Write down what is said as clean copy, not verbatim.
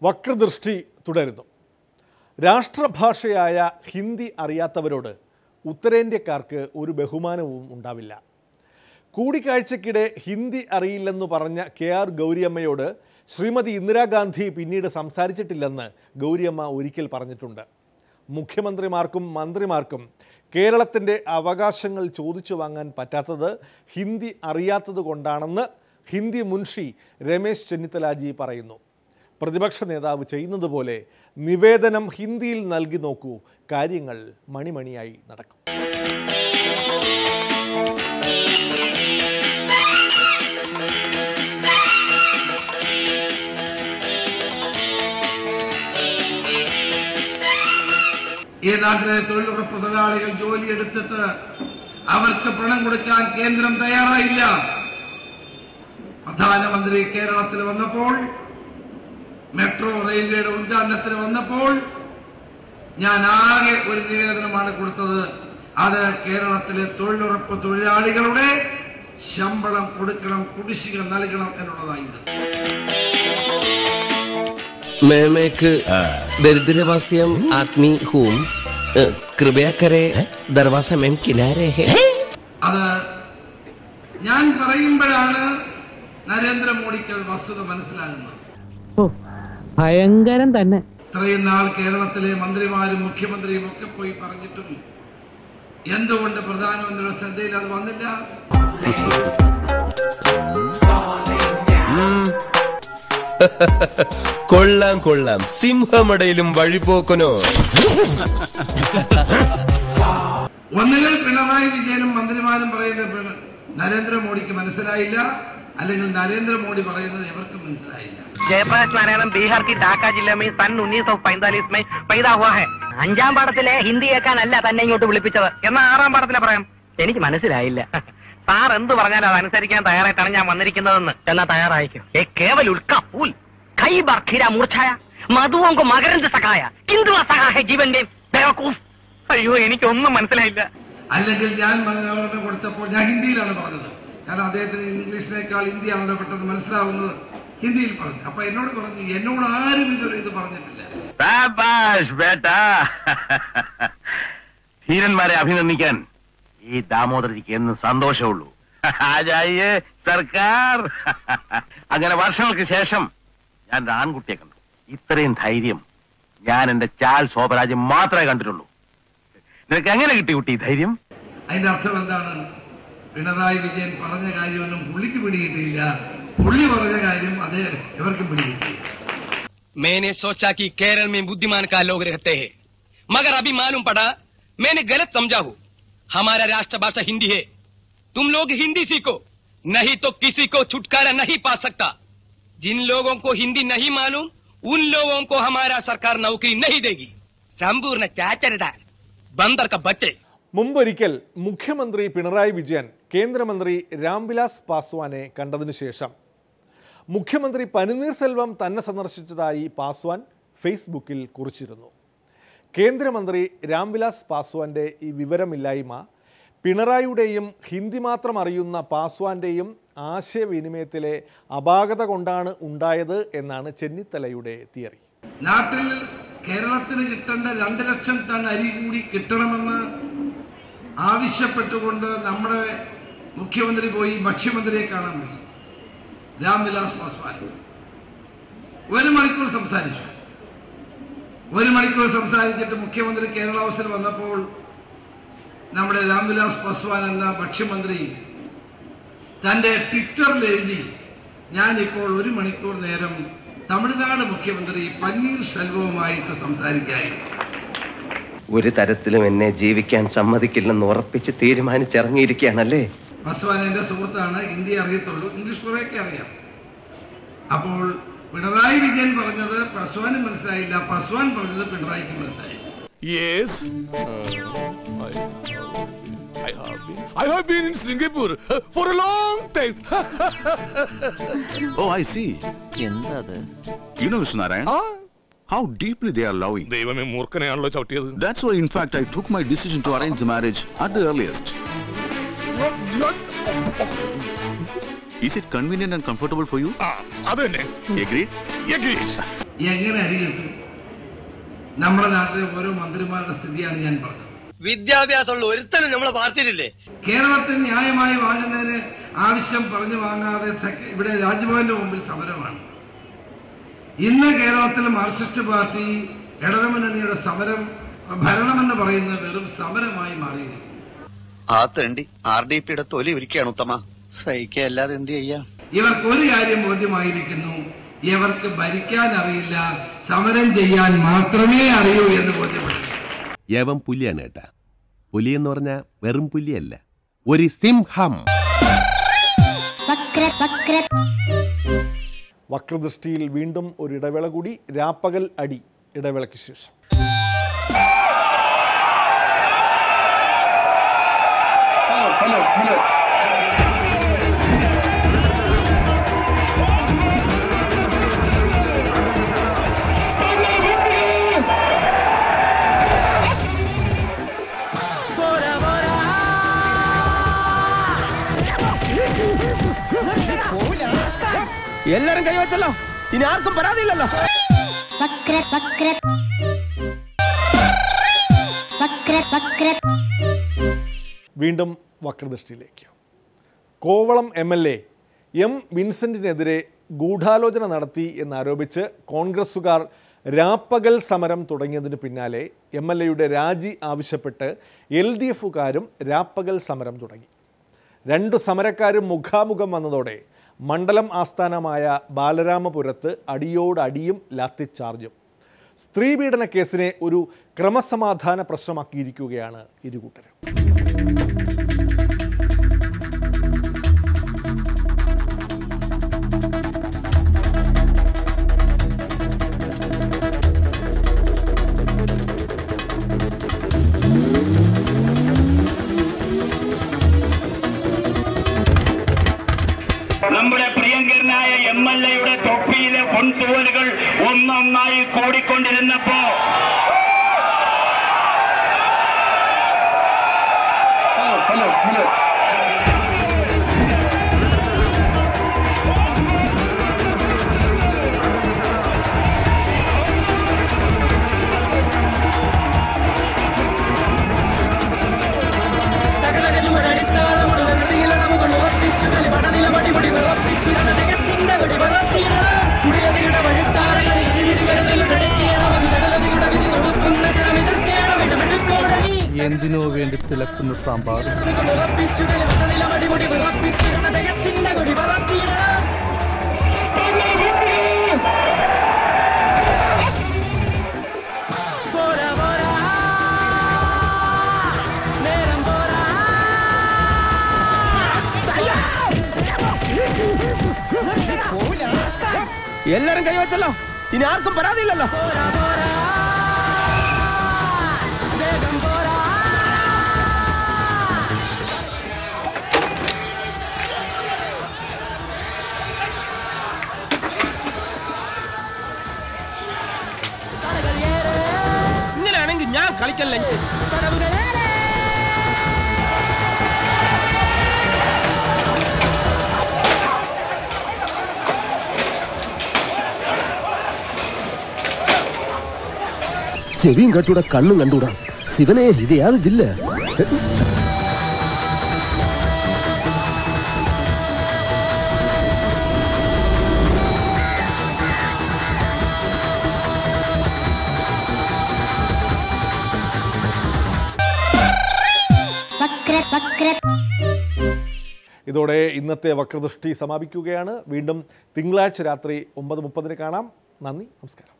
വക്രദൃഷ്ടി തുടരുന്നു. രാഷ്ട്രഭാഷയായ ഹിന്ദി അറിയാത്തവരോട് ഉത്തരേന്ത്യക്കാർക്ക് ഒരു ബഹുമാനവും ഉണ്ടാവില്ല. കൂടിക്കാഴ്ചയ്ക്കിടെ ഹിന്ദി അറിയില്ലെന്നു പറഞ്ഞ KR ഗൗരിയമ്മയോട് ശ്രീമതി ഇന്ദിരാഗാന്ധി പിന്നീട് സംസാരിച്ചിട്ടില്ലെന്ന് ഗൗരിയമ്മ ഒരിക്കൽ പറഞ്ഞിട്ടുണ്ട്. മുഖ്യമന്ത്രിമാർക്കും മന്ത്രിമാർക്കും കേരളത്തിൻ്റെ അവകാശങ്ങൾ ചോദിച്ചു വാങ്ങാൻ പറ്റാത്തത് ഹിന്ദി അറിയാത്തത് കൊണ്ടാണെന്ന് ഹിന്ദി മുൻഷി രമേശ് ചെന്നിത്തലാജി പറയുന്നു. പ്രതിപക്ഷ നേതാവ് ചെയ്യുന്നത് പോലെ നിവേദനം ഹിന്ദിയിൽ നൽകി നോക്കൂ, കാര്യങ്ങൾ മണിമണിയായി നടക്കും. ഈ നാട്ടിലെ തൊഴിലുറപ്പ് തൊഴിലാളികൾ ജോലിയെടുത്തിട്ട് അവർക്ക് പണം കൊടുക്കാൻ കേന്ദ്രം തയ്യാറായില്ല. പ്രധാനമന്ത്രി കേരളത്തിൽ വന്നപ്പോൾ, മെട്രോ റെയിൽവേയുടെ ഉദ്ഘാടനത്തിന് വന്നപ്പോൾ ഞാൻ ആകെ ഒരു നിവേദനമാണ് കൊടുത്തത്. അത് കേരളത്തിലെ തൊഴിലുറപ്പ് തൊഴിലാളികളുടെ ശമ്പളം കൊടുക്കണം, കുടിശ്ശിക നൽകണം എന്നുള്ളതായിരുന്നു. दरिद्रवासियम आदमी हूँ कृपया करे दरवाजा में किनारे है. അത് ഞാൻ പറയുമ്പോഴാണ് നരേന്ദ്രമോദിക്ക് അത് വസ്തുത മനസ്സിലാകുന്നത്. ഭയങ്കരം തന്നെ. ഇത്രയും നാൾ കേരളത്തിലെ മന്ത്രിമാരും മുഖ്യമന്ത്രിയും ഒക്കെ പോയി പറഞ്ഞിട്ടും എന്തുകൊണ്ട് പ്രധാനമന്ത്രിയുടെ ശ്രദ്ധയിൽ അത് വന്നില്ല? കൊള്ളാം കൊള്ളാം, സിംഹമടയിലും വഴിപോക്കനോ. ഒന്നുകിൽ പിണറായി വിജയനും മന്ത്രിമാരും പറയുന്നത് നരേന്ദ്രമോദിക്ക് മനസ്സിലായില്ല, അല്ലെങ്കിൽ നരേന്ദ്രമോദി പറയുന്നത് ഇവർക്ക് മനസ്സിലായില്ല. ജയപ്രകാശ് നാരായണൻ ബീഹാർ की ढाका जिले में सन 1945 में पैदा हुआ है. 5ാം പാഠത്തിലെ ഹിന്ദി കേൾക്കാനല്ല തന്നെ ഇങ്ങോട്ട് വിളിപ്പിച്ചത് എന്നാ 6ാം പാഠത്തിലെ പറയാം. എനിക്ക് മനസ്സിലായില്ല. സാർ എന്ത് പറഞ്ഞാലും അത് അനുസരിക്കാൻ തയ്യാറായിട്ടാണ് ഞാൻ വന്നിരിക്കുന്നതെന്ന്. എന്നാ തയ്യാറായിക്കും. കേവൽ ഉൽക്ക ഫൂൽ കൈ ബാർ ഖീര മൂർച്ഛായ മധുവോं को മകരന്ദ സഖായ കിന്തു സഖാ ഹെ ജീവന്റെ ബേവകൂഫ്. അയ്യോ, എനിക്കൊന്നും മനസ്സിലായില്ല. അല്ലെങ്കിൽ ഞാൻ മലയാളം കൊടുത്തപ്പോൾ ഞാൻ ഹിന്ദിയിലാണ് പറഞ്ഞത്. കാരണം അദ്ദേഹത്തിന് ഇംഗ്ലീഷിനേക്കാൾ ഹിന്ദിയാണല്ലോ പെട്ടെന്ന് മനസ്സിലാവുന്നത്. ഹിന്ദിയിൽ പറഞ്ഞു. അപ്പൊ എന്നോട് പറഞ്ഞു, എന്നോട് ആരും ഇതുവരെ ഇത് പറഞ്ഞിട്ടില്ല. ധീരന്മാരെ അഭിനന്ദിക്കാൻ ഈ ദാമോദരജിക്ക് എന്ന് സന്തോഷമുള്ളൂ. സർക്കാർ അങ്ങനെ വർഷങ്ങൾക്ക് ശേഷം ഞാൻ ആൺകുട്ടിയെ കണ്ടു. ഇത്രയും ധൈര്യം ഞാൻ എന്റെ ചാൽ ശോഭരാജ് മാത്രമേ കണ്ടിട്ടുള്ളൂ. നിനക്ക് എങ്ങനെ കിട്ടി കുട്ടി ധൈര്യം? അതിന്റെ അർത്ഥം എന്താണ്? പിണറായി വിജയൻ പറഞ്ഞ കാര്യമൊന്നും പുള്ളിക്ക് പിടികിട്ടിയില്ല, പുള്ളി പറഞ്ഞ കാര്യം അത് ഇവർക്കും പിടികിട്ടിയില്ല. मैंने सोचा कि केरल में बुद्धिमान का लोग रहते हैं, मगर अभी मालूम पड़ा मैंने गलत समझा हूँ. हमारा राष्ट्रभाषा हिंदी है. तुम लोग हिंदी सीखो, नहीं तो किसी को छुटकारा नहीं पा सकता. जिन लोगों को हिंदी नहीं मालूम उन लोगों को हमारा सरकार नौकरी नहीं देगी. संपूर्ण चाचरदार बंदर का बच्चे. മുമ്പൊരിക്കൽ മുഖ്യമന്ത്രി പിണറായി വിജയൻ കേന്ദ്രമന്ത്രി രാംവിലാസ് പാസ്വാനെ കണ്ടതിനു ശേഷം മുഖ്യമന്ത്രി പനിനീർ സെൽവം തന്നെ സന്ദർശിച്ചതായി പാസ്വാൻ ഫേസ്ബുക്കിൽ കുറിച്ചിരുന്നു. കേന്ദ്രമന്ത്രി രാംവിലാസ് പാസ്വാന്റെ ഈ വിവരമില്ലായ്മ പിണറായിയുടെയും ഹിന്ദി മാത്രം അറിയുന്ന പാസ്വാന്റെയും ആശയവിനിമയത്തിലെ അപാകത കൊണ്ടാണ് ഉണ്ടായത് എന്നാണ് ചെന്നിത്തലയുടെ തിയറി. നാട്ടിൽ കേരളത്തിന് കിട്ടേണ്ട 2 ലക്ഷം ടൺ അരി കൂടി കിട്ടണമെന്ന് ആവശ്യപ്പെട്ടുകൊണ്ട് നമ്മുടെ മുഖ്യമന്ത്രി പോയി ഭക്ഷ്യമന്ത്രിയെ കാണാൻ പോയി. രാംവിലാസ് പാസ്വാൻ 1 മണിക്കൂർ സംസാരിച്ചു. 1 മണിക്കൂർ സംസാരിച്ചിട്ട് മുഖ്യമന്ത്രി കേരള ഹൗസിൽ വന്നപ്പോൾ നമ്മുടെ രാംവിലാസ് പാസ്വാൻ എന്ന ഭക്ഷ്യമന്ത്രി തന്റെ ട്വിറ്ററിൽ എഴുതി, ഞാനിപ്പോൾ 1 മണിക്കൂർ നേരം തമിഴ്നാട് മുഖ്യമന്ത്രി പന്നീർ സെൽവവുമായിട്ട് സംസാരിക്കായിരുന്നു. ഒരു തരത്തിലും എന്നെ ജീവിക്കാൻ സമ്മതിക്കില്ലെന്ന് ഉറപ്പിച്ച് തീരുമാനിച്ചിറങ്ങിയിരിക്കുകയാണല്ലേ. പാസ്വാൻ എന്റെ സുഹൃത്താണ്, ഹിന്ദി അറിയത്തുള്ളൂ, ഇംഗ്ലീഷ് കുറേയൊക്കെ അറിയാം. അപ്പോൾ പിണറായി വിജയൻ പറഞ്ഞത് പാസ്വാന് മനസ്സിലായില്ല, പാസ്വാൻ പറഞ്ഞത് പിണറായിക്ക് മനസ്സിലായി. Yes, I have been in Singapore for a long time. Oh, I see. You know, Mr. Narayan, how deeply they are loving. ദൈവമേ, മൂർഖനെയാണല്ലോ ചവിട്ടിയത്. That's why, in fact, I took my decision to arrange the marriage at the earliest. Is it convenient and comfortable for you? അതന്നെ. Agreed? Agreed. എങ്ങനെ അരി കിട്ടും? നമ്മുടെ നാട്ടിലെ ഓരോ മന്ത്രിമാരുടെ സ്ഥിതിയാണ് ഞാൻ പറഞ്ഞത്. വിദ്യാഭ്യാസമുള്ള ഒരുത്തനും നമ്മളെ പാർട്ടിയിലില്ലേ? കേരളത്തിൽ ന്യായമായി വാങ്ങുന്നതിന് ആവശ്യം പറഞ്ഞു വാങ്ങാതെ ഇവിടെ രാജ്ഭവന്റെ മുമ്പിൽ സമരമാണ്. ഇന്ന് കേരളത്തിൽ മാർക്സിസ്റ്റ് പാർട്ടി ഇടതുമുന്നണിയുടെ സമരം ഭരണമെന്ന് പറയുന്നത് വെറും സമരമായി മാറിയിരിക്കുന്നു. ആ തേണ്ടി RDPയുടെ തൊലി ഒരുക്കുകയാണ് ഉത്തമ. സഹിക്കല്ലാതെ എന്ത് ചെയ്യാം? ഇവർക്ക് ഒരു കാര്യം ബോധ്യമായിരിക്കുന്നു, ഇവർക്ക് ഭരിക്കാൻ അറിയില്ല, സമരം ചെയ്യാൻ മാത്രമേ അറിയൂ എന്ന് ബോധ്യപ്പെടുന്നു. യവൻ പുലിയാണ് കേട്ടാ. പുലി എന്ന് പറഞ്ഞാൽ വെറും പുലിയല്ല, ഒരു സിംഹം. വക്രദൃഷ്ടിയിൽ വീണ്ടും ഒരു ഇടവേള കൂടി. രാപ്പകൽ അടി ഇടവേളയ്ക്ക് ശേഷം. എല്ലാരും കൈവച്ചല്ലോ, ഇനി ആർക്കും പരാതിയില്ലല്ലോ. വീണ്ടും വക്രദൃഷ്ടിയിലേക്ക്. Kovalam MLA M. വിൻസെന്റിനെതിരെ ഗൂഢാലോചന നടത്തി എന്നാരോപിച്ച് കോൺഗ്രസുകാർ രാപ്പകൽ സമരം തുടങ്ങിയതിന് പിന്നാലെ MLAയുടെ രാജി ആവശ്യപ്പെട്ട് LDFകാരും രാപ്പകൽ സമരം തുടങ്ങി. രണ്ടു സമരക്കാരും മുഖാമുഖം വന്നതോടെ മണ്ഡലം ആസ്ഥാനമായ ബാലരാമപുരത്ത് അടിയോടടിയും ലാത്തിച്ചാർജും. സ്ത്രീപീഡന കേസിനെ ഒരു ക്രമസമാധാന പ്രശ്നമാക്കിയിരിക്കുകയാണ് ഇരുകൂട്ടരും. നമ്മുടെ പ്രിയങ്കരനായ MLAയുടെ തൊപ്പിയിലെ പൊൻതൂവലുകൾ ഒന്നൊന്നായി കൂടിക്കൊണ്ടിരുന്നപ്പോ എന്തിനോ വേണ്ടി തിളക്കുന്ന സാമ്പാർ. എല്ലാരും കൈവച്ചല്ലോ, ഇനി ആർക്കും പരാതിയില്ലല്ലോ. ഇങ്ങനെയാണെങ്കിൽ ഞാൻ കളിക്കല്ലേ. ചെവിയും കട്ടൂടാ, കണ്ണും കണ്ടൂടാ. ശിവനെ, ഇത് യാത് ജില്ല. ഇതോടെ ഇന്നത്തെ വക്രദൃഷ്ടി സമാപിക്കുകയാണ്. വീണ്ടും തിങ്കളാഴ്ച രാത്രി 9:30 കാണാം. നന്ദി, നമസ്കാരം.